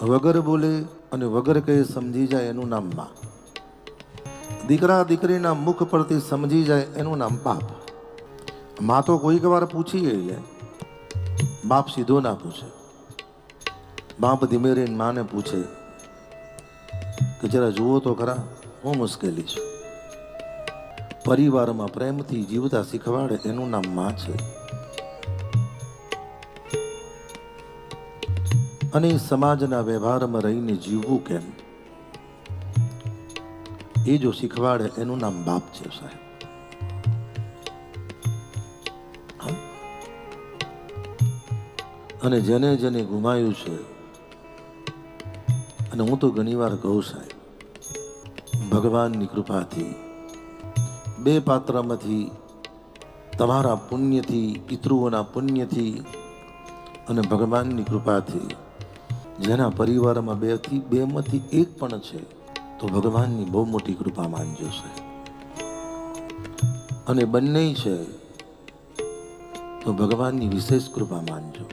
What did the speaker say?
વગર બોલે અને વગર કહે સમજી જાય એનું નામ માં. દીકરા દીકરીના મુખ પરથી સમજી જાય એનું નામ બાપ. માં તો કોઈક વાર પૂછી લે, બાપ સીધો ના પૂછે. બાપ ધીમે રહીને માને પૂછે કે જરા જુઓ તો ખરા, હું મુશ્કેલી છે. પરિવારમાં પ્રેમથી જીવતા શીખવાડે એનું નામ માં છે. અને સમાજના વ્યવહારમાં રહીને જીવવું કેમ, એ જો શીખવાડે એનું નામ બાપ છે સાહેબ. અને જેને જેને ગુમાયું છે, અને હું તો ઘણી વાર કહું સાહેબ, ભગવાનની કૃપાથી બે પાત્રમાંથી, તમારા પુણ્યથી, પિતૃઓના પુણ્યથી અને ભગવાનની કૃપાથી જેના પરિવારમાં બેમાંથી એક પણ છે, તો ભગવાનની બહુ મોટી કૃપા માનજો સાહેબ. અને બંને છે તો ભગવાનની વિશેષ કૃપા માનજો.